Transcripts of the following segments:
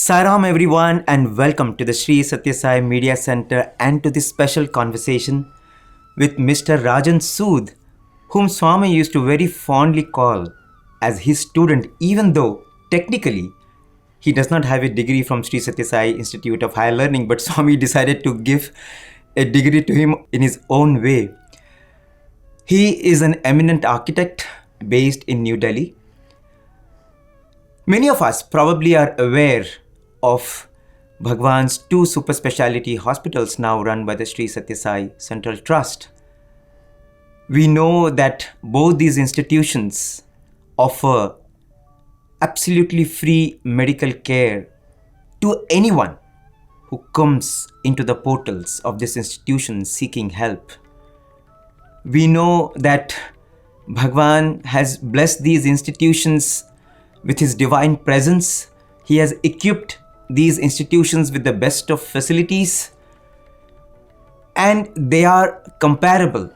Sairam everyone and welcome to the Sri Sathya Sai Media Center and to this special conversation with Mr. Rajan Sood, whom Swami used to very fondly call as his student, even though technically he does not have a degree from Sri Sathya Sai Institute of Higher Learning, but Swami decided to give a degree to him in his own way. He is an eminent architect based in New Delhi. Many of us probably are aware of Bhagawan's two super speciality hospitals now run by the Sri Sathya Sai Central Trust. We know that both these institutions offer absolutely free medical care to anyone who comes into the portals of this institution seeking help. We know that Bhagawan has blessed these institutions with his divine presence. He has equipped these institutions with the best of facilities, and they are comparable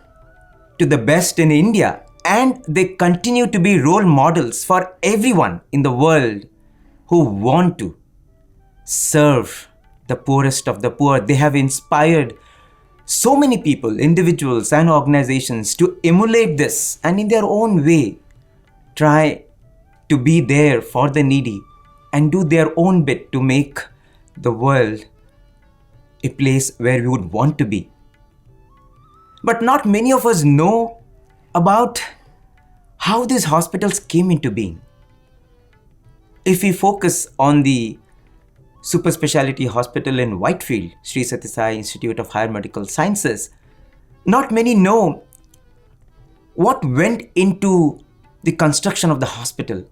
to the best in India, and they continue to be role models for everyone in the world who want to serve the poorest of the poor. They have inspired so many people, individuals and organizations to emulate this and in their own way try to be there for the needy and do their own bit to make the world a place where we would want to be. But not many of us know about how these hospitals came into being. If we focus on the super speciality hospital in Whitefield, Sri Sathya Sai Institute of Higher Medical Sciences, not many know what went into the construction of the hospital.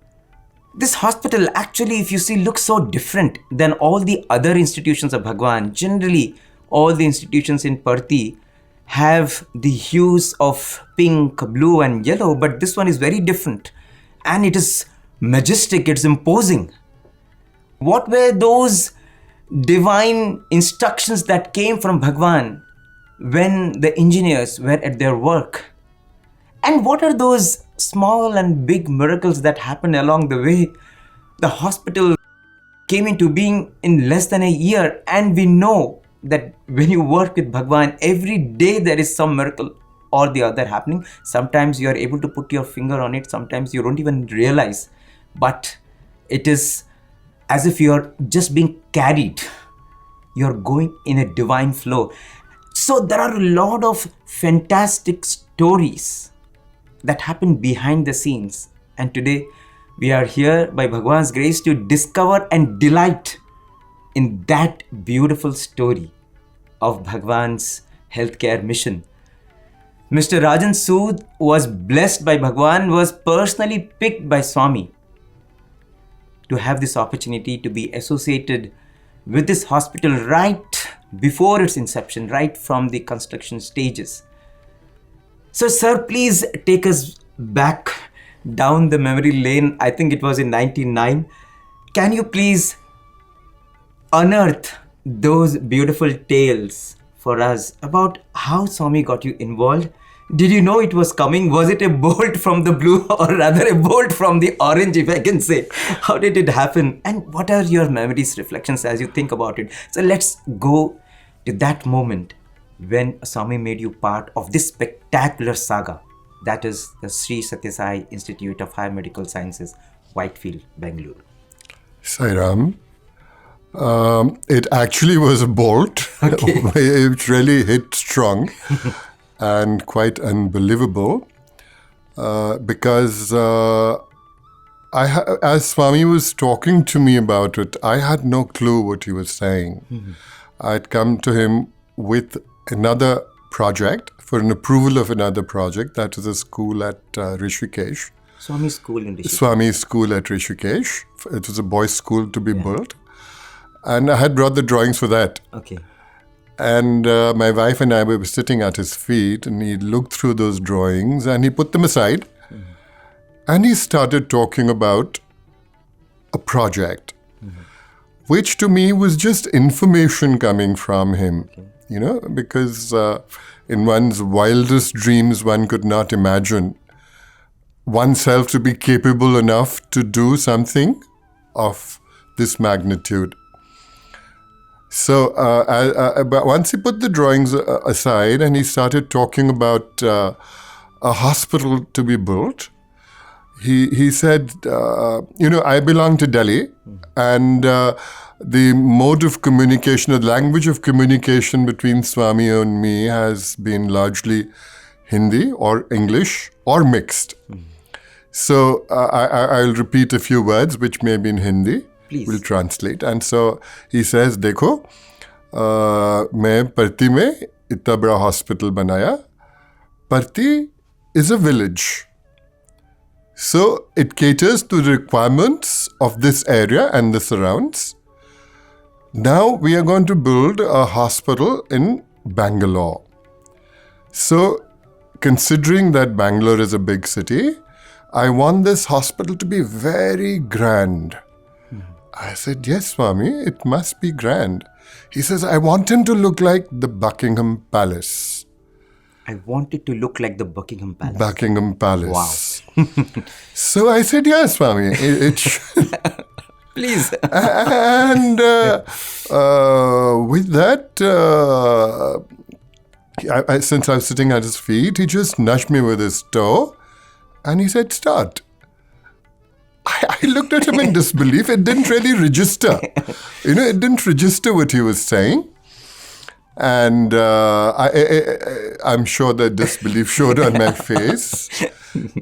This hospital actually, if you see, looks so different than all the other institutions of Bhagawan. Generally, all the institutions in Parthi have the hues of pink, blue and yellow, but this one is very different and it is majestic, it's imposing. What were those divine instructions that came from Bhagawan when the engineers were at their work? And what are those small and big miracles that happened along the way? The hospital came into being in less than a year, and we know that when you work with Bhagawan, every day there is some miracle or the other happening. Sometimes you are able to put your finger on it, sometimes you don't even realize, but it is as if you are just being carried. You're going in a divine flow. So there are a lot of fantastic stories that happen behind the scenes. And today we are here by Bhagawan's grace to discover and delight in that beautiful story of Bhagawan's healthcare mission. Mr. Rajan Sood was blessed by Bhagawan, was personally picked by Swami to have this opportunity to be associated with this hospital right before its inception, right from the construction stages. So sir, please take us back down the memory lane. I think it was in 1999. Can you please unearth those beautiful tales for us about how Swami got you involved? Did you know it was coming? Was it a bolt from the blue, or rather a bolt from the orange, if I can say? How did it happen? And what are your memories, reflections as you think about it? So let's go to that moment when Swami made you part of this spectacular saga, that is the Sri Sathya Sai Institute of Higher Medical Sciences, Whitefield, Bangalore. Sairam, it actually was a bolt. Okay. It really hit strong and quite unbelievable because as Swami was talking to me about it, I had no clue what he was saying. Mm-hmm. I'd come to him with another project, for an approval of another project. That was a school at Rishikesh. Swami's school in Rishikesh. Swami's school at Rishikesh. It was a boys' school to be built. And I had brought the drawings for that. Okay. And my wife and I were sitting at his feet, and he looked through those drawings and he put them aside. Mm-hmm. And he started talking about a project, which to me was just information coming from him. Okay. You know, because in one's wildest dreams, one could not imagine oneself to be capable enough to do something of this magnitude. So but once he put the drawings aside and he started talking about a hospital to be built, he said, I belong to Delhi, and the mode of communication, the language of communication between Swami and me has been largely Hindi or English or mixed. So I'll repeat a few words which may be in Hindi. Please. We'll translate. And so he says, देखो, मैं परती में इतना बड़ा hospital बनाया. Parti is a village. So it caters to the requirements of this area and the surrounds. Now we are going to build a hospital in Bangalore. So considering that Bangalore is a big city, I want this hospital to be very grand. I said, yes, Swami, it must be grand. He says, I want him to look like the Buckingham Palace. I want it to look like the Buckingham Palace. Buckingham Palace. Wow. So I said, yes, Swami, it should. Please. And with that, since I was sitting at his feet, he just nudged me with his toe and he said, start. I looked at him in disbelief. It didn't really register. It didn't register what he was saying. And I'm sure that disbelief showed on my face.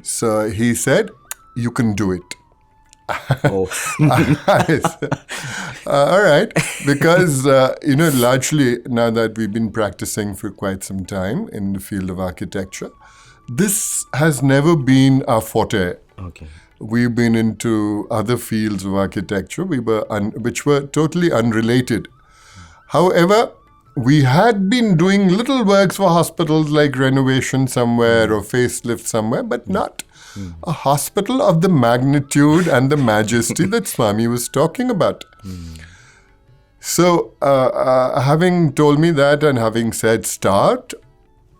So he said, you can do it. Oh. All right. Because, largely now that we've been practicing for quite some time in the field of architecture, this has never been our forte. Okay. We've been into other fields of architecture which were totally unrelated. However, we had been doing little works for hospitals like renovation somewhere or facelift somewhere, but not a hospital of the magnitude and the majesty that Swami was talking about. So, having told me that and having said start,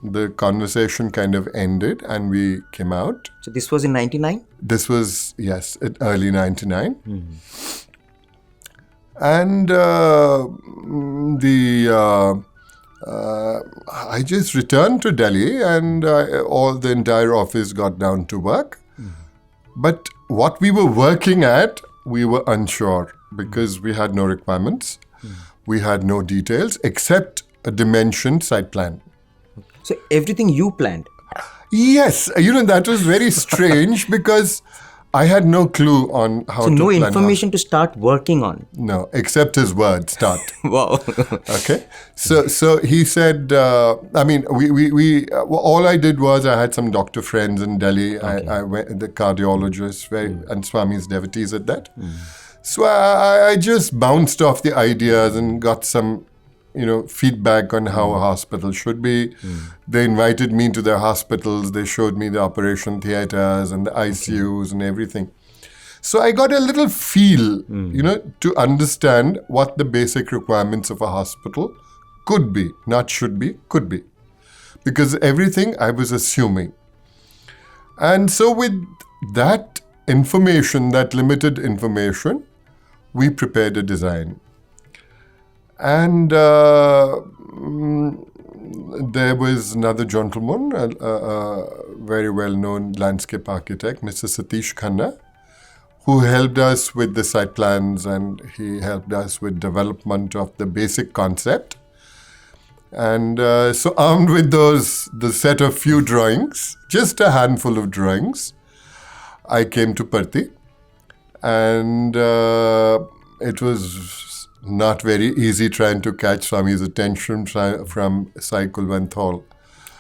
the conversation kind of ended and we came out. So this was in 99? This was, yes, early 99. And I just returned to Delhi and the entire office got down to work. But what we were working at, we were unsure because we had no requirements. We had no details except a dimension site plan. So everything you planned? Yes. That was very strange because I had no clue on how to So no plan information to start working on? No, except his word, start. Wow. Okay. So he said, all I did was I had some doctor friends in Delhi. Okay. I went, the cardiologist, and Swami's devotees at that. So I just bounced off the ideas and got some, feedback on how a hospital should be. They invited me to their hospitals. They showed me the operation theaters and the ICUs and everything. So I got a little feel, to understand what the basic requirements of a hospital could be, not should be, could be. Because everything I was assuming. And so with that information, that limited information, we prepared a design. And there was another gentleman, a very well-known landscape architect, Mr. Satish Khanna, who helped us with the site plans and he helped us with development of the basic concept. And so armed with the set of few drawings, just a handful of drawings, I came to Parthi. And it was not very easy trying to catch Swami's attention from Sai Kulwant.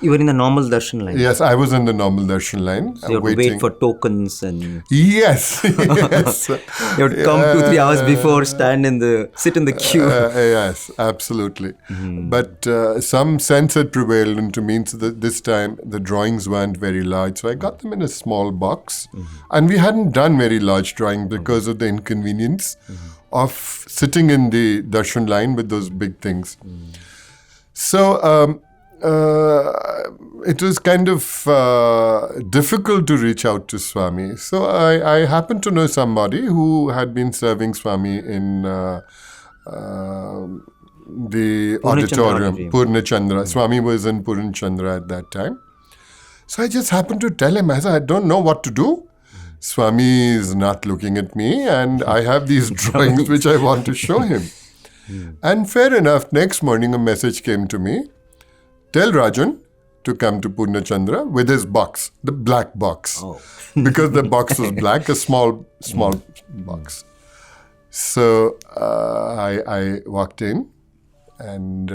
You were in the normal darshan line? Yes, I was in the normal darshan line. So you had to wait for tokens and... Yes, yes. You would come 2-3 hours before, sit in the queue. Yes, absolutely. But some sense had prevailed into me. So this time the drawings weren't very large. So I got them in a small box. And we hadn't done very large drawing because of the inconvenience of sitting in the darshan line with those big things. So it was kind of difficult to reach out to Swami. So I happened to know somebody who had been serving Swami in the Purnachandra auditorium, Purnachandra. Swami was in Purnachandra at that time. So I just happened to tell him, I said, I don't know what to do. Swami is not looking at me and I have these drawings which I want to show him. And fair enough, next morning a message came to me. Tell Rajan to come to Purnachandra with his box, the black box. Oh. Because the box was black, a small box. So I walked in and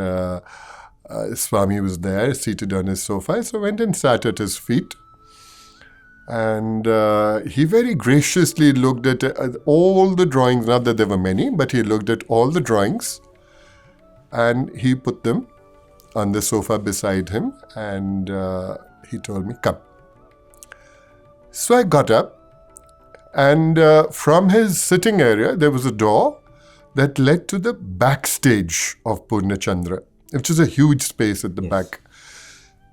Swami was there, seated on his sofa. So I went and sat at his feet. And he very graciously looked at all the drawings, not that there were many, but he looked at all the drawings and he put them on the sofa beside him and he told me, come. So I got up and from his sitting area, there was a door that led to the backstage of Purnachandra, which is a huge space at the back.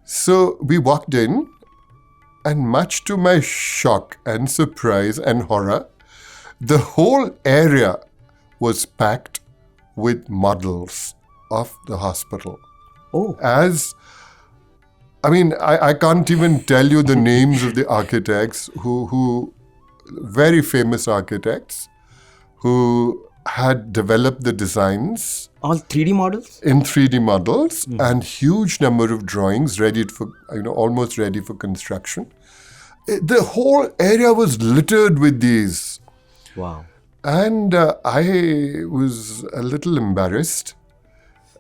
So we walked in. And much to my shock and surprise and horror, the whole area was packed with models of the hospital. Oh. I can't even tell you the names of the architects who very famous architects who had developed the designs. All 3D models? In 3D models and huge number of drawings ready for, almost ready for construction. The whole area was littered with these. Wow. And I was a little embarrassed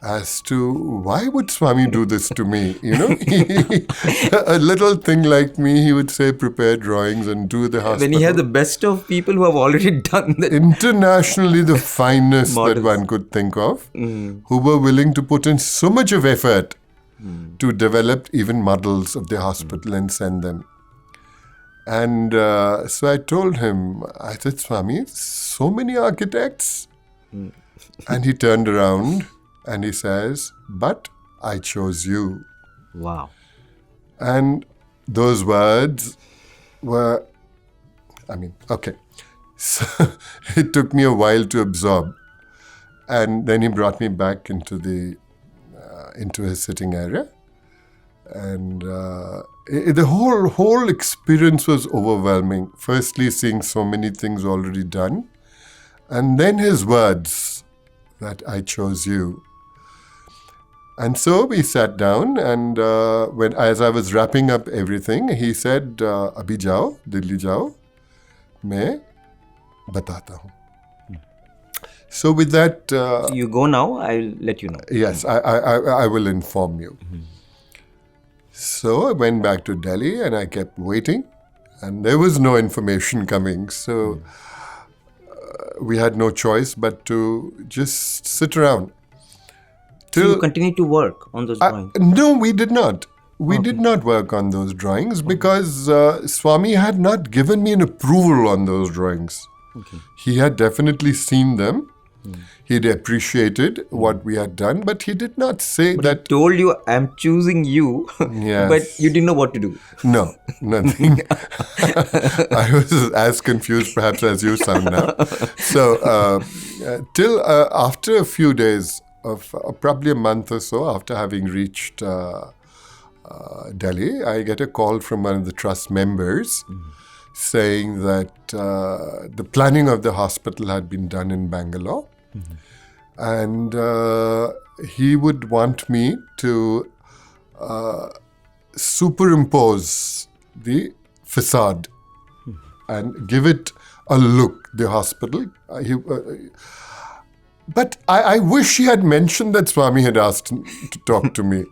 as to why would Swami do this to me? A little thing like me, he would say, prepare drawings and do the hospital. When he had the best of people who have already done that. Internationally the finest Models. that one could think of, who were willing to put in so much of effort to develop even models of the hospital and send them. And so I told him, I said, Swami, so many architects. And he turned around and he says, but I chose you. Wow. And those words were, okay. So it took me a while to absorb. And then he brought me back into his sitting area. And the whole experience was overwhelming. Firstly, seeing so many things already done. And then his words that I chose you. And so we sat down and as I was wrapping up everything, he said, Abhi jao, Delhi jao, main batata hu. So with that... So you go now, I'll let you know. Yes, I will inform you. So I went back to Delhi and I kept waiting and there was no information coming. So we had no choice but to just sit around. So you continued to work on those drawings? No, we did not. We did not work on those drawings because Swami had not given me an approval on those drawings. Okay. He had definitely seen them. He'd appreciated what we had done, but he did not say But that... he told you, I'm choosing you, Yes. but you didn't know what to do. No, nothing. I was as confused perhaps as you sound now. So, till after a few days of probably a month or so after having reached Delhi, I get a call from one of the trust members saying that the planning of the hospital had been done in Bangalore. And he would want me to superimpose the facade and give it a look, the hospital. But I wish he had mentioned that Swami had asked him to talk to me.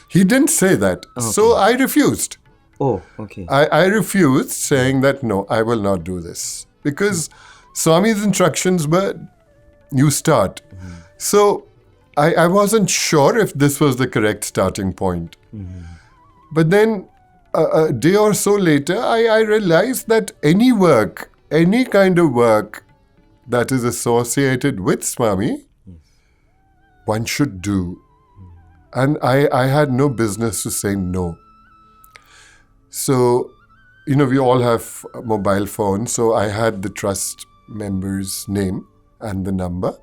He didn't say that. Okay. So I refused. Oh, okay. I refused, saying that no, I will not do this. Because Swami's instructions were, you start. So I wasn't sure if this was the correct starting point. But then a day or so later, I realized that any work, any kind of work that is associated with Swami, one should do. And I had no business to say no. So, we all have mobile phones. So I had the trust member's name and the number.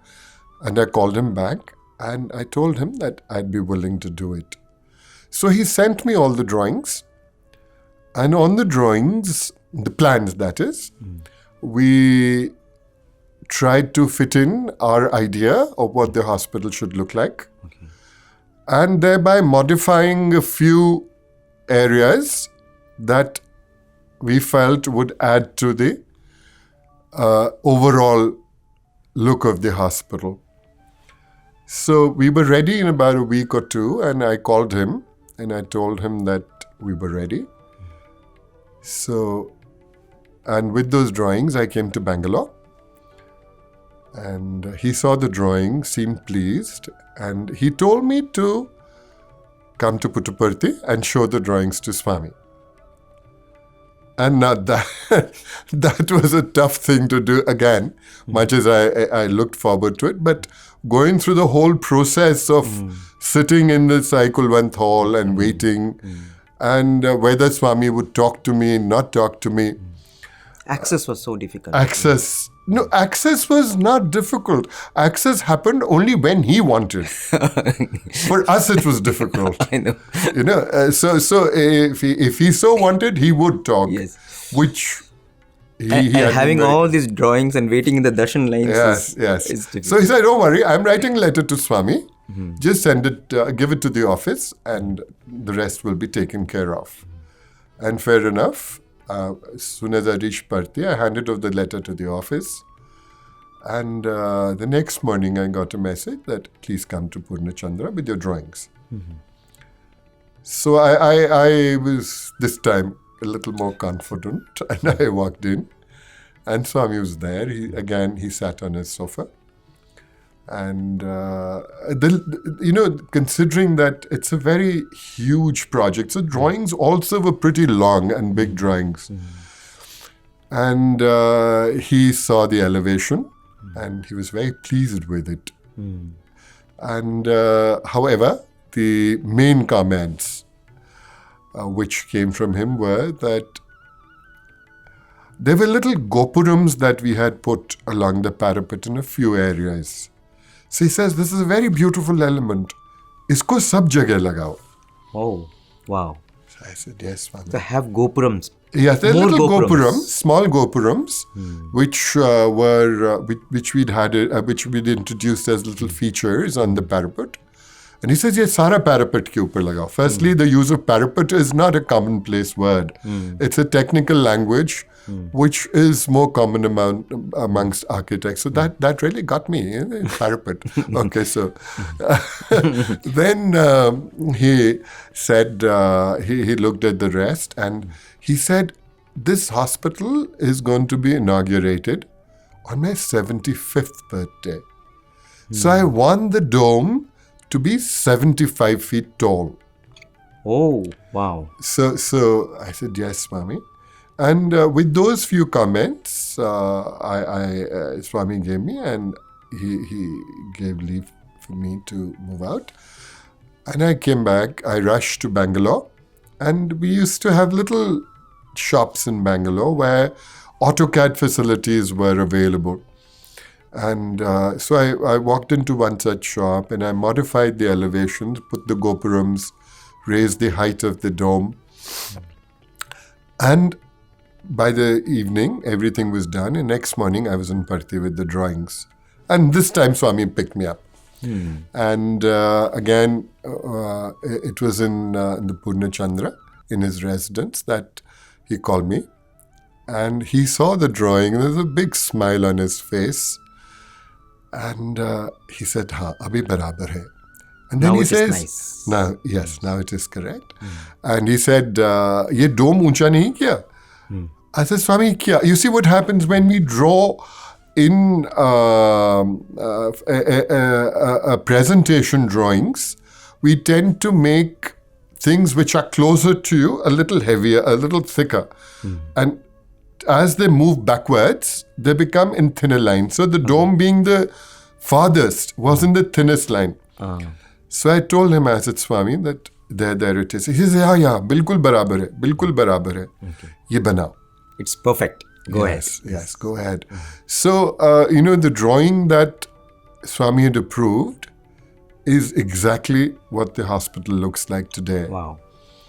And I called him back And I told him that I'd be willing to do it. So he sent me all the drawings. And on the drawings, the plans that is, we tried to fit in our idea of what the hospital should look like. Okay. And thereby modifying a few areas that we felt would add to the overall look of the hospital. So we were ready in about a week or two, and I called him and I told him that we were ready. So, and with those drawings, I came to Bangalore. And he saw the drawing, seemed pleased, and he told me to come to Puttaparthi and show the drawings to Swami. And now that was a tough thing to do again, much as I looked forward to it. But going through the whole process of sitting in the Saikulvanth hall and waiting, and whether Swami would talk to me, not talk to me. Access was so difficult. Access was not difficult. Access happened only when he wanted. For us, it was difficult. I know. So if he so wanted, he would talk. Yes. Which he And had having been very- all these drawings and waiting in the darshan lines Yes. is difficult. So he said, "Don't worry, I'm writing a letter to Swami. Just send it, give it to the office, and the rest will be taken care of." And fair enough. As soon as I reached Parthi, I handed over the letter to the office. And the next morning, I got a message that please come to Purnachandra with your drawings. So I was this time a little more confident, and I walked in, and Swami was there. He sat on his sofa. And, considering that it's a very huge project, so drawings also were pretty long and big drawings. And he saw the elevation and he was very pleased with it. And, however, the main comments which came from him were that there were little gopurams that we had put along the parapet in a few areas. So he says, this is a very beautiful element. Isko sab jagah lagao. Oh, wow. So I said, yes, Swami. So have gopurams. Yes, they're More little gopurams. small gopurams, which we'd introduced as little features on the parapet. And he says, "Ye sara parapet ke upar lagao." Firstly, the use of parapet is not a commonplace word. It's a technical language which is more common amongst architects. So that really got me, parapet. Okay, so then he said, he looked at the rest and he said, this hospital is going to be inaugurated on my 75th birthday. So I want the dome to be 75 feet tall. Oh, wow. So I said, yes, Swami. And with those few comments, Swami gave me, and he gave leave for me to move out. And I came back. I rushed to Bangalore. And we used to have little shops in Bangalore where AutoCAD facilities were available. And so I walked into one such shop and I modified the elevations, put the gopurams, raised the height of the dome. And by the evening, everything was done. And next morning, I was in Parthi with the drawings. And this time, Swami picked me up. And again, it was in the Purnachandra, in his residence, that he called me. And he saw the drawing. There was a big smile on his face. And he said, "Ha, abhi barabar hai." And then Now he it is says, nice. Now it is correct. And he said, "Ye dome uncha nahi kiya." I said, "Swami, kya?" You see what happens when we draw in a presentation drawings, we tend to make things which are closer to you a little heavier, a little thicker. And as they move backwards, they become in thinner lines. So the dome being the farthest was in the thinnest line. So I told him, I said, "Swami, that there it is." He says, yeah, bilkul barabar hai. Ye banao. It's perfect. Go ahead. Yes, go ahead. So, the drawing that Swami had approved is exactly what the hospital looks like today. Wow.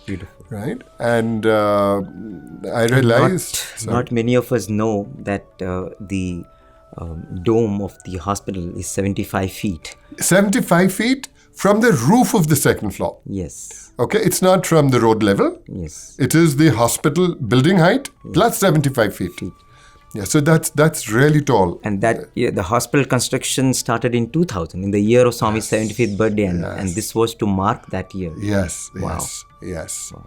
Beautiful. Right? And I realized... Not many of us know that the dome of the hospital is 75 feet. 75 feet from the roof of the second floor. Yes. Okay, it's not from the road level. Yes. It is the hospital building height plus 75 feet. Yeah, so that's really tall. And the hospital construction started in 2000, in the year of Swami's 75th birthday, and this was to mark that year. Yes, Wow. yes. Wow.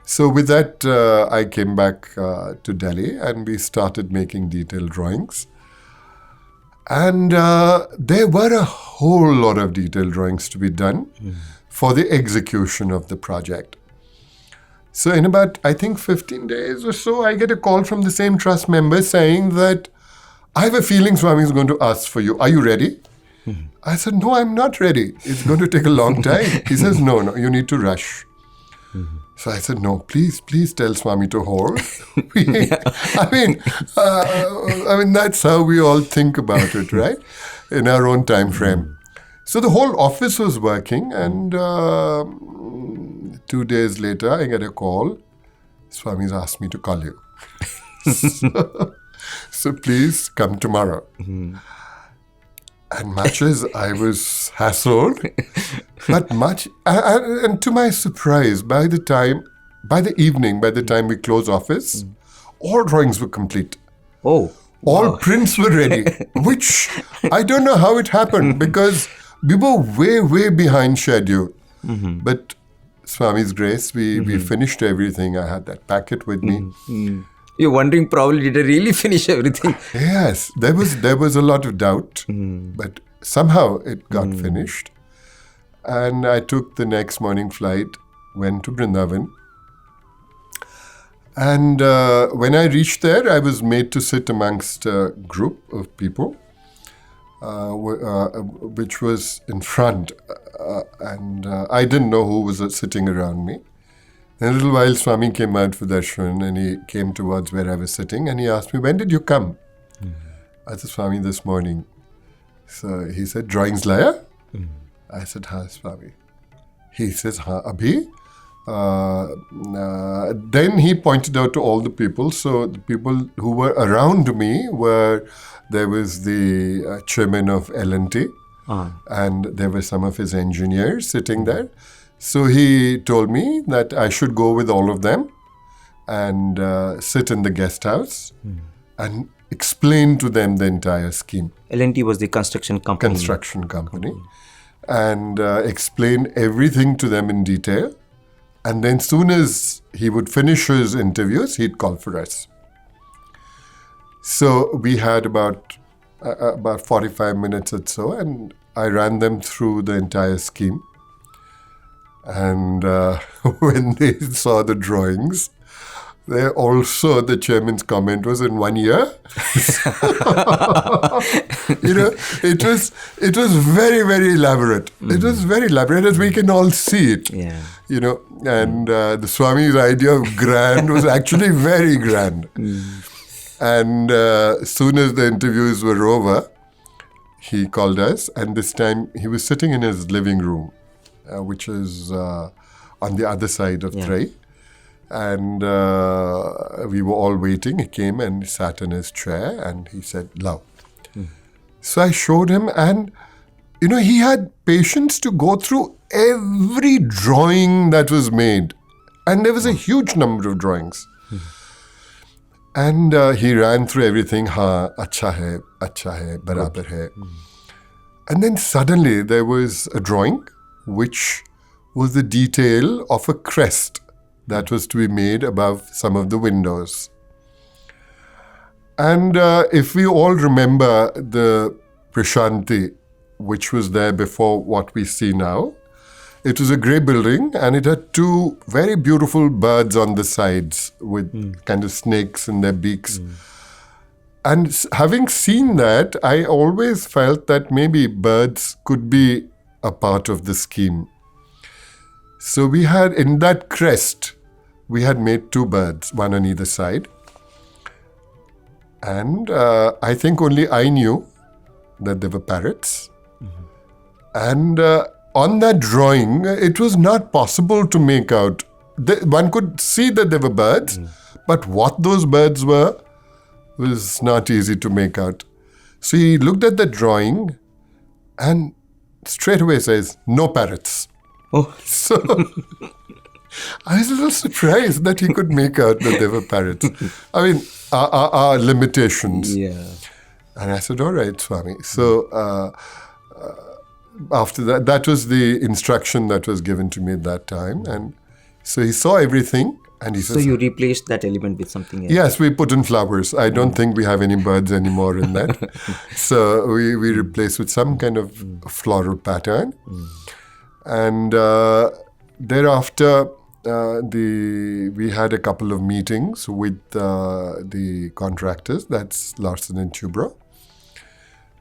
So with that, I came back to Delhi and we started making detailed drawings. And there were a whole lot of detailed drawings to be done for the execution of the project. So in about, I think, 15 days or so, I get a call from the same trust member saying that, I have a feeling Swami is going to ask for you. Are you ready? I said, no, I'm not ready. It's going to take a long time. He says, no, you need to rush. So I said, no, please tell Swami to hold. I mean, that's how we all think about it, right? In our own time frame. So the whole office was working, and 2 days later, I get a call. Swami's asked me to call you. So please come tomorrow. And much as I was hassled, and to my surprise, by the time we closed office, all drawings were complete. Oh. All prints were ready, which I don't know how it happened because we were way behind schedule. But Swami's grace, we finished everything. I had that packet with me. You're wondering probably, did I really finish everything? Yes, there was a lot of doubt, but somehow it got finished. And I took the next morning flight, went to Vrindavan. And when I reached there, I was made to sit amongst a group of people, which was in front. And I didn't know who was sitting around me. In a little while, Swami came out for darshan and he came towards where I was sitting and he asked me, when did you come? I said, Swami, this morning. So he said, drawings laya? I said, ha, Swami. He says, ha, abhi? Then he pointed out to all the people. So the people who were around me there was the chairman of L&T and there were some of his engineers sitting there. So he told me that I should go with all of them and sit in the guest house and explain to them the entire scheme. L&T was the construction company. And explain everything to them in detail. And then soon as he would finish his interviews, he'd call for us. So we had about 45 minutes or so, and I ran them through the entire scheme. And when they saw the drawings, the chairman's comment was, in 1 year. It was very, very elaborate. It was very elaborate, as we can all see it. Yeah. And the Swami's idea of grand was actually very grand. And as soon as the interviews were over, he called us, and this time he was sitting in his living room, which is on the other side of Trai. And we were all waiting. He came and sat in his chair and he said, love. So I showed him, and he had patience to go through every drawing that was made. And there was a huge number of drawings. And he ran through everything. Ha, acha hai, barabar hai. And then suddenly there was a drawing which was the detail of a crest that was to be made above some of the windows. And if we all remember the Prashanti, which was there before what we see now, it was a grey building and it had two very beautiful birds on the sides with kind of snakes in their beaks. And having seen that, I always felt that maybe birds could be a part of the scheme. So we had, in that crest, we had made two birds, one on either side. And I think only I knew that they were parrots. And on that drawing, it was not possible to make out. One could see that there were birds, but what those birds were was not easy to make out. So he looked at the drawing and straight away says, "No parrots." Oh, So I was a little surprised that he could make out that there were parrots. I mean, our limitations. yeah. And I said, "All right, Swami." So after that, that was the instruction that was given to me at that time. And so he saw everything and he So says, you replaced that element with something else? yes, we put in flowers. I don't think we have any birds anymore in that. So we replaced with some kind of floral pattern. And thereafter, we had a couple of meetings with the contractors, that's Larsen and Toubro.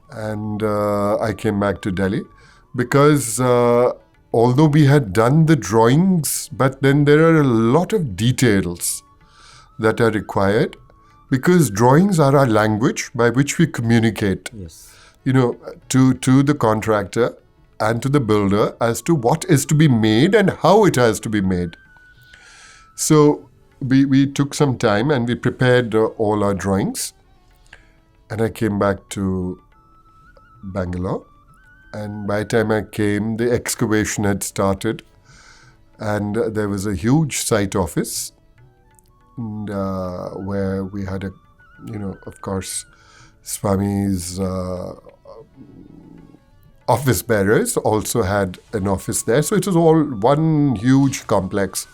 And I came back to Delhi because although we had done the drawings, but then there are a lot of details that are required because drawings are our language by which we communicate, Yes. to the contractor and to the builder as to what is to be made and how it has to be made. So we took some time and we prepared all our drawings. And I came back to Bangalore. And by the time I came, the excavation had started. And there was a huge site office and, where we had of course, Swami's office bearers also had an office there. So it was all one huge complex.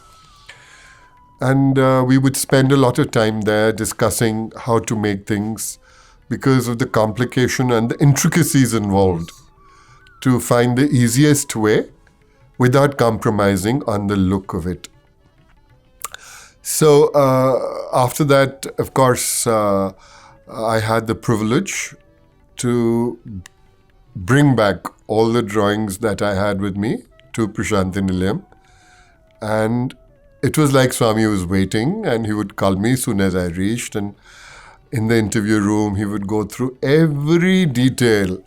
And we would spend a lot of time there discussing how to make things because of the complication and the intricacies involved to find the easiest way without compromising on the look of it. So after that, of course, I had the privilege to bring back all the drawings that I had with me to Prashanti Nilayam. And it was like Swami was waiting and he would call me as soon as I reached. And in the interview room, he would go through every detail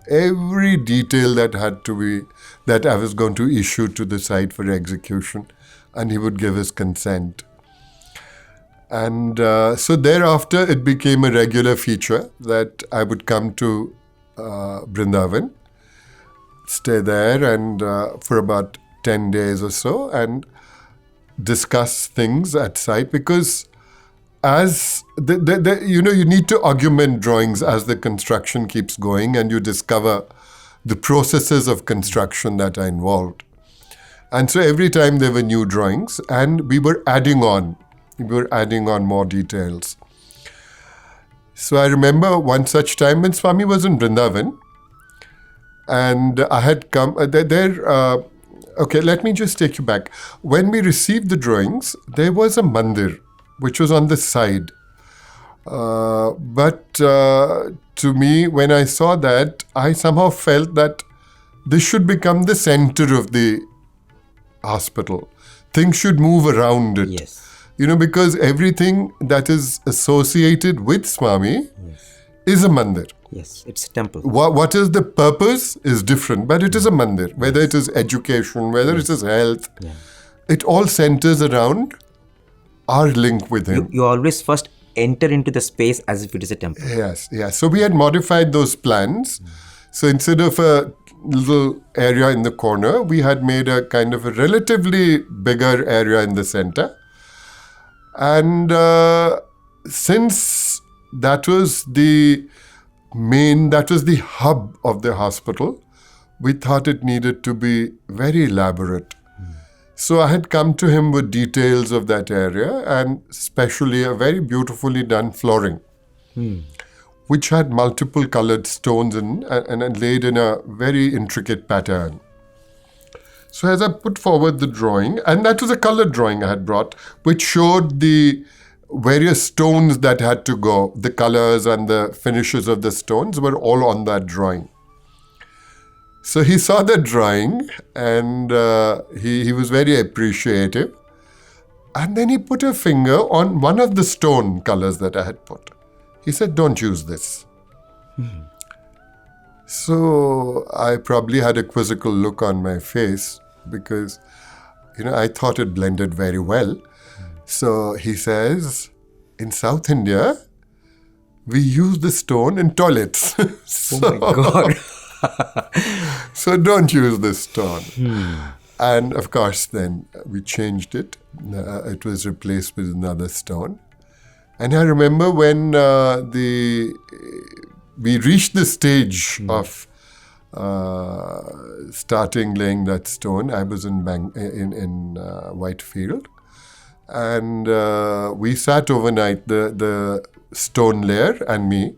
that I was going to issue to the site for execution. And he would give his consent. And so thereafter, it became a regular feature that I would come to Vrindavan, stay there and for about 10 days or so and discuss things at site because as you need to augment drawings as the construction keeps going and you discover the processes of construction that are involved. And so every time there were new drawings and we were adding on more details. So I remember one such time when Swami was in Vrindavan and I had come there. Okay, let me just take you back. When we received the drawings, there was a mandir which was on the side. But to me, when I saw that, I somehow felt that this should become the center of the hospital. Things should move around it. Yes. Because everything that is associated with Swami is a mandir. Yes, it's a temple. What is the purpose is different, but it is a mandir. Whether it is education, whether it is health, it all centers around our link with him. You always first enter into the space as if it is a temple. Yes. So we had modified those plans. So instead of a little area in the corner, we had made a kind of a relatively bigger area in the center. And since that was the hub of the hospital, we thought it needed to be very elaborate. So I had come to him with details of that area and especially a very beautifully done flooring, which had multiple colored stones and laid in a very intricate pattern. So as I put forward the drawing, and that was a colored drawing I had brought, which showed the various stones that had to go. The colors and the finishes of the stones were all on that drawing. So he saw the drawing and he was very appreciative. And then he put a finger on one of the stone colors that I had put. He said, "Don't use this." So I probably had a quizzical look on my face because, I thought it blended very well. So he says, in South India, we use the stone in toilets. Oh my God. So don't use this stone. And of course, then we changed it. It was replaced with another stone. And I remember when we reached the stage of starting laying that stone. I was in Whitefield, and we sat overnight, the stone layer and me,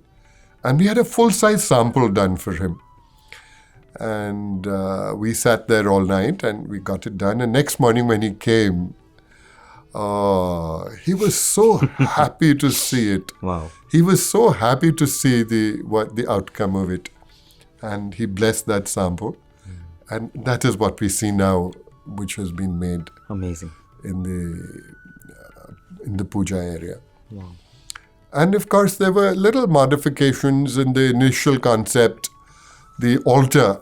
and we had a full-size sample done for him. And we sat there all night and we got it done. And next morning when he came, he was so happy to see it. Wow. He was so happy to see the outcome of it. And he blessed that sample. And that is what we see now, which has been made Amazing. in the puja area. Wow. And of course, there were little modifications in the initial concept. The altar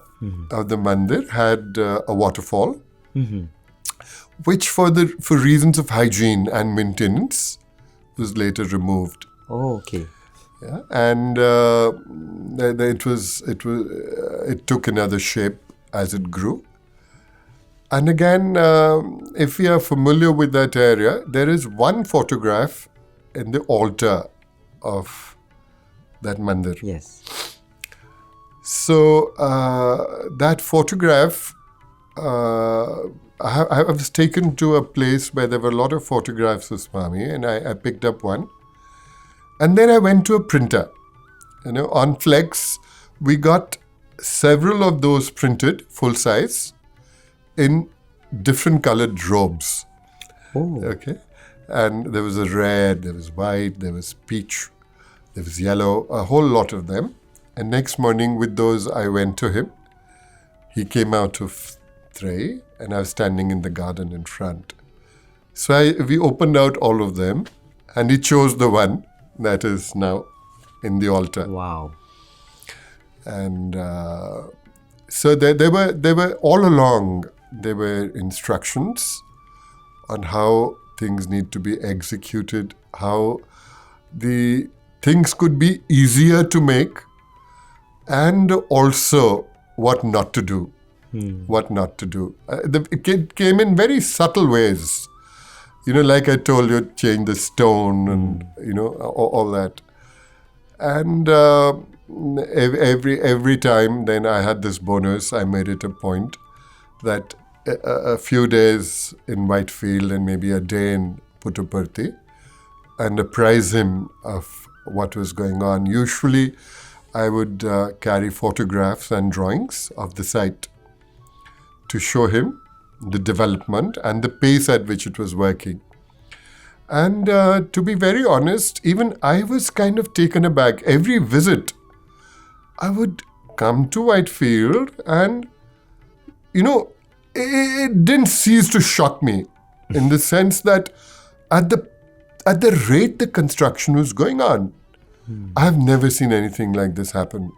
of the mandir had a waterfall, which for reasons of hygiene and maintenance was later removed. Oh, okay. Yeah, and it took another shape as it grew. And again, if we are familiar with that area, there is one photograph in the altar of that mandir. Yes. So that photograph, I was taken to a place where there were a lot of photographs of Swami, and I picked up one. And then I went to a printer. On Flex, we got several of those printed, full size, in different colored robes. Oh. Okay. And there was a red, there was white, there was peach, there was yellow, a whole lot of them. And next morning with those, I went to him. He came out of tray and I was standing in the garden in front. So we opened out all of them and he chose the one that is now in the altar. Wow. And so there were all along, there were instructions on how things need to be executed, how the things could be easier to make, and also what not to do. What not to do. It came in very subtle ways. Like I told you, change the stone and, all that. And every time then I had this bonus, I made it a point that a few days in Whitefield and maybe a day in Puttaparthi and apprise him of what was going on. Usually I would carry photographs and drawings of the site to show him the development and the pace at which it was working. And to be very honest, even I was kind of taken aback. Every visit, I would come to Whitefield and, it didn't cease to shock me in the sense that at the rate the construction was going on, I have never seen anything like this happen.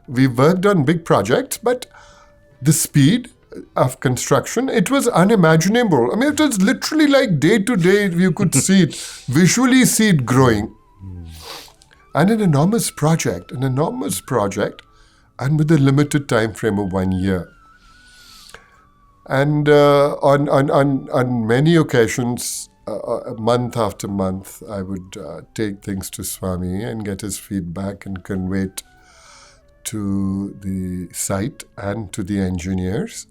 We worked on big projects, but the speed of construction, it was unimaginable. I mean, it was literally like day to day, you could see it, visually see it growing. And an enormous project, and with a limited time frame of 1 year. And on many occasions, month after month, I would take things to Swami and get his feedback and convey it to the site and to the engineers.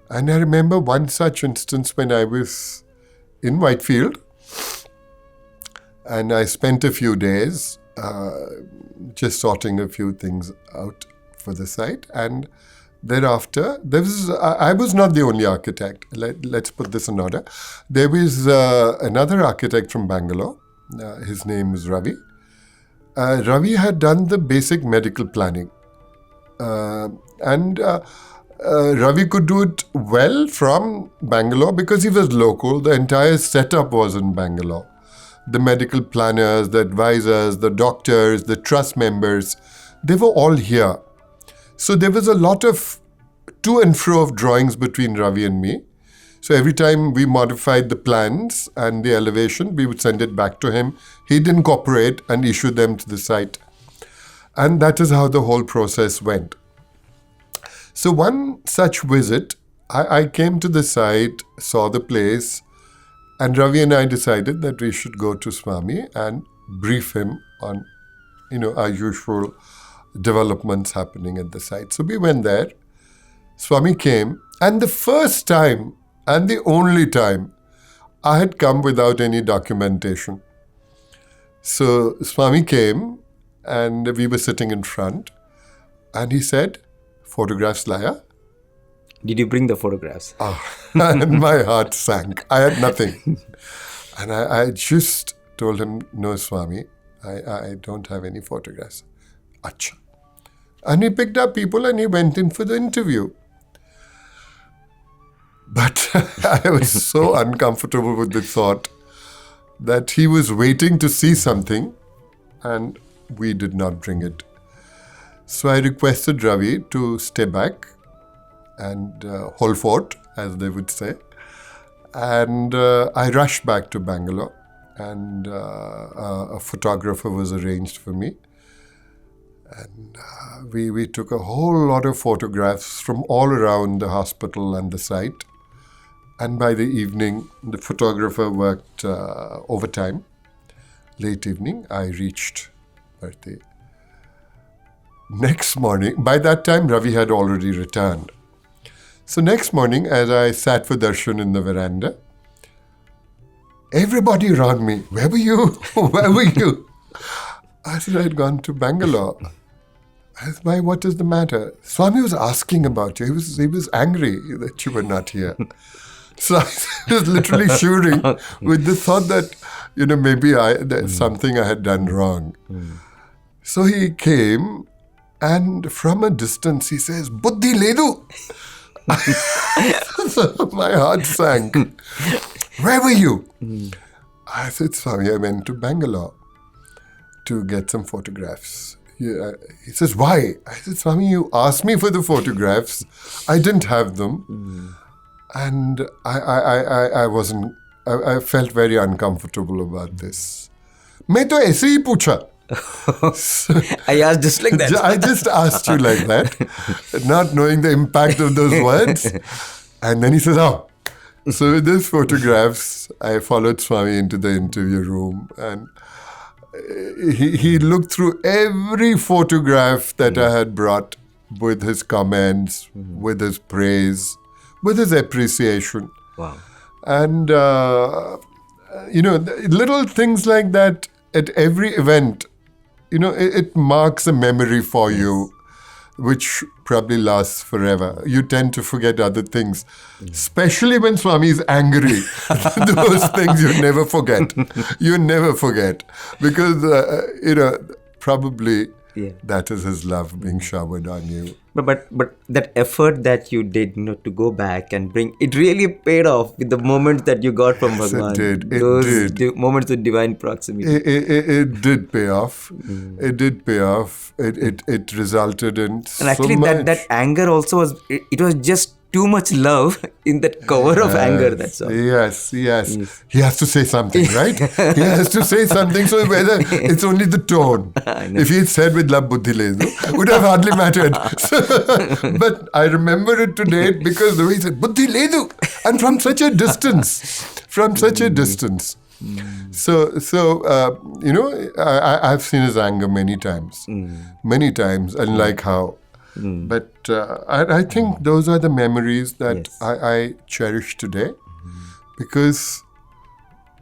And I remember one such instance when I was in Whitefield and I spent a few days just sorting a few things out for the site. And thereafter, I was not the only architect. Let's put this in order. There was another architect from Bangalore. His name is Ravi. Ravi had done the basic medical planning. And Ravi could do it well from Bangalore because he was local. The entire setup was in Bangalore. The medical planners, the advisors, the doctors, the trust members, they were all here. So there was a lot of to and fro of drawings between Ravi and me. So every time we modified the plans and the elevation, we would send it back to him. He'd incorporate and issue them to the site. And that is how the whole process went. So one such visit, I came to the site, saw the place, and Ravi and I decided that we should go to Swami and brief him on, our usual developments happening at the site. So we went there. Swami came, and the first time and the only time I had come without any documentation. So Swami came, and we were sitting in front, and he said, "Photographs laya?" Did you bring the photographs? And my heart sank. I had nothing. And I just told him, "No, Swami, I don't have any photographs." Acha. And he picked up people and he went in for the interview. But I was so uncomfortable with the thought that he was waiting to see something and we did not bring it. So I requested Ravi to stay back and hold fort, as they would say. And I rushed back to Bangalore, and a photographer was arranged for me. And we took a whole lot of photographs from all around the hospital and the site. And by the evening, the photographer worked overtime. Late evening, I reached Bharti. Next morning, by that time, Ravi had already returned. So next morning, as I sat for darshan in the veranda, everybody around me, "Where were you? Where were you?" I said, "I had gone to Bangalore." I said, "Why, what is the matter?" "Swami was asking about you. He was angry that you were not here." So I was literally shivering with the thought that, maybe there's something I had done wrong. So he came, and from a distance he says, "Buddhi ledu." So my heart sank. "Where were you?" I said, "Swami, I went to Bangalore to get some photographs." He says, "Why?" I said, "Swami, you asked me for the photographs. I didn't have them." And I felt very uncomfortable about this. मैं तो ऐसे ही पूछा. I asked just like that. I just asked you like that, not knowing the impact of those words. And then he says, "Oh." So with these photographs, I followed Swami into the interview room, and he looked through every photograph that I had brought with his comments, with his praise, with his appreciation. Wow. And, little things like that at every event, it marks a memory for you, which probably lasts forever. You tend to forget other things, especially when Swami is angry. Those things you never forget. You never forget. Because, probably that is his love being showered on you. But that effort that you did, to go back and bring, it really paid off with the moments that you got from Bhagawan. It did. Those moments of divine proximity. It did pay off. It did pay off. It resulted in and actually so much. that anger also was, it was just too much love in that cover of anger, that's all. Yes. He has to say something, right? He has to say something, so whether it's only the tone. If he had said with love buddhi ledu, would have hardly mattered. But I remember it today because the way he said buddhi ledu, and from such a distance. So I've seen his anger many times, and like how. But I think those are the memories that I cherish today, because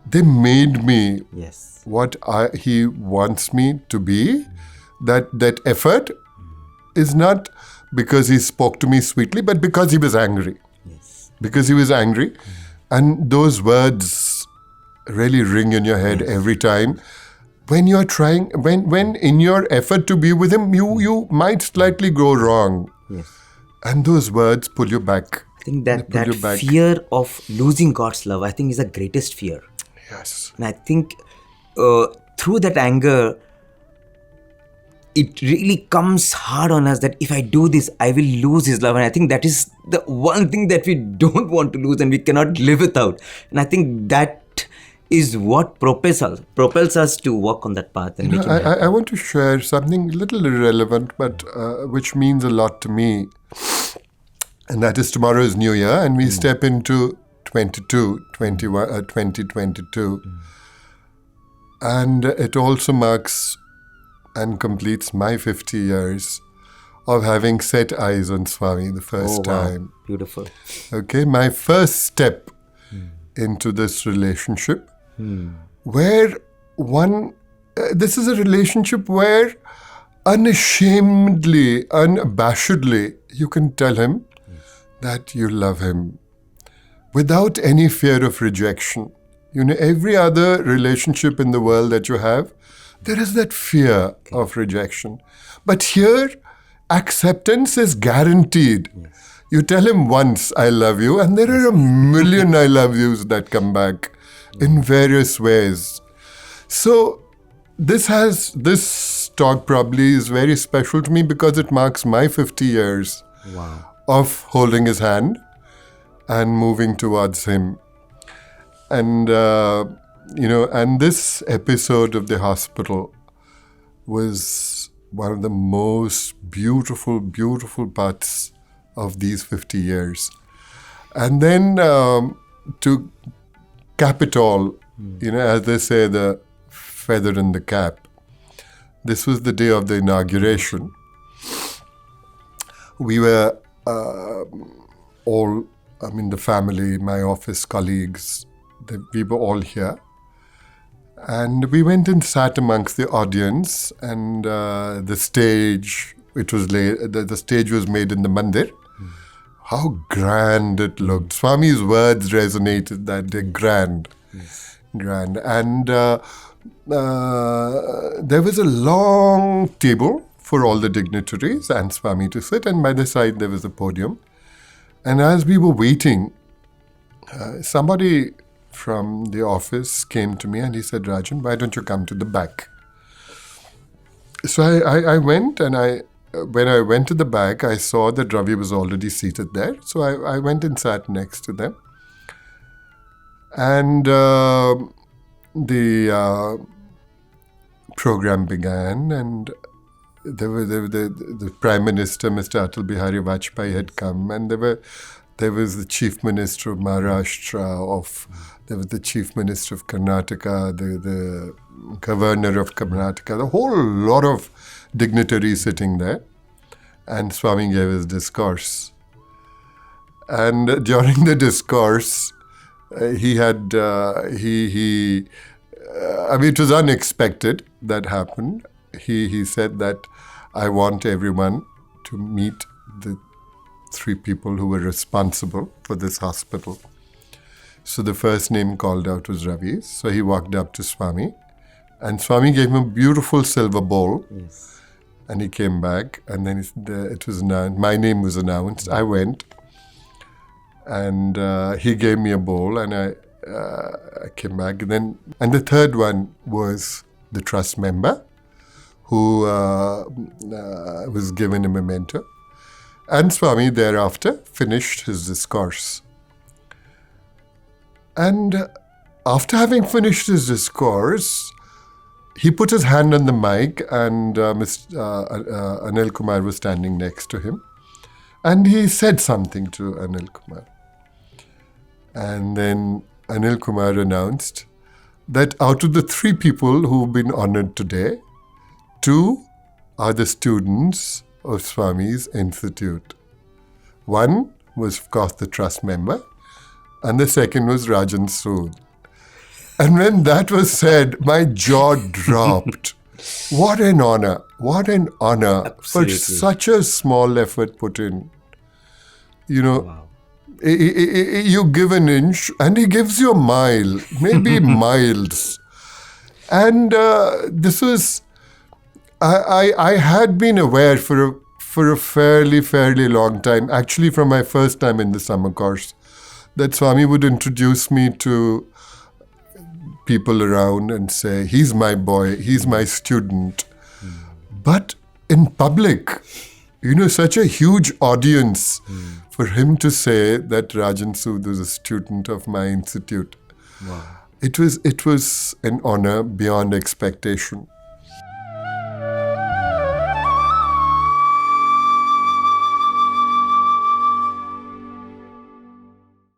they made me what he wants me to be. That effort is not because he spoke to me sweetly, but because he was angry. Because he was angry. And those words really ring in your head every time. When you're trying, when in your effort to be with him, you might slightly go wrong. And those words pull you back. I think that fear of losing God's love, I think, is the greatest fear. Yes. And I think through that anger, it really comes hard on us that if I do this, I will lose his love. And I think that is the one thing that we don't want to lose and we cannot live without. And I think that is what propels us to walk on that path and make him happy. I want to share something a little irrelevant, but which means a lot to me. And that is tomorrow is New Year, and we step into 2022. And it also marks and completes my 50 years of having set eyes on Swami the first time. Beautiful. Okay, my first step into this relationship, where this is a relationship where unashamedly, unabashedly, you can tell him that you love him without any fear of rejection. Every other relationship in the world that you have, there is that fear of rejection. But here, acceptance is guaranteed. Yes. You tell him once, I love you, and there are a million I love yous that come back in various ways. So this talk probably is very special to me because it marks my 50 years of holding his hand and moving towards him. And, and this episode of the hospital was one of the most beautiful, beautiful parts of these 50 years. And then to cap it all, as they say, the feather in the cap, this was the day of the inauguration. We were all, the family, my office colleagues, we were all here. And we went and sat amongst the audience, and the stage, the stage was made in the mandir. How grand it looked. Swami's words resonated that day, grand. Yes. Grand. And there was a long table for all the dignitaries and Swami to sit, and by the side there was a podium. And as we were waiting, somebody from the office came to me and he said, Rajan, why don't you come to the back? So I went, and when I went to the back, I saw that Ravi was already seated there. So I went and sat next to them. And the program began, and the Prime Minister, Mr. Atal Bihari Vajpayee, had come, and there was the Chief Minister of Maharashtra, there was the Chief Minister of Karnataka, the Governor of Karnataka, the whole lot of dignitaries sitting there. And Swami gave his discourse. And during the discourse, it was unexpected that happened. He said that I want everyone to meet the 3 people who were responsible for this hospital. So the first name called out was Ravi's. So he walked up to Swami, and Swami gave him a beautiful silver bowl. Yes. And he came back, and then it was announced. My name was announced. I went, and he gave me a bowl, and I came back. And the third one was the trust member, who was given a memento. And Swami thereafter finished his discourse. And after having finished his discourse, he put his hand on the mic, and Anil Kumar was standing next to him. And he said something to Anil Kumar. And then Anil Kumar announced that out of the 3 people who've been honored today, 2 are the students of Swami's Institute. One was, of course, the trust member, and the second was Rajan Sood. And when that was said, my jaw dropped. What an honor. What an honor. Absolutely. For such a small effort put in. Wow. You give an inch and he gives you a mile, maybe miles. And this was, I had been aware for a fairly long time, actually from my first time in the summer course, that Swami would introduce me to people around and say, he's my boy, he's my student. But in public, such a huge audience, for him to say that Rajan Sood was a student of my institute. Wow. It was an honor beyond expectation.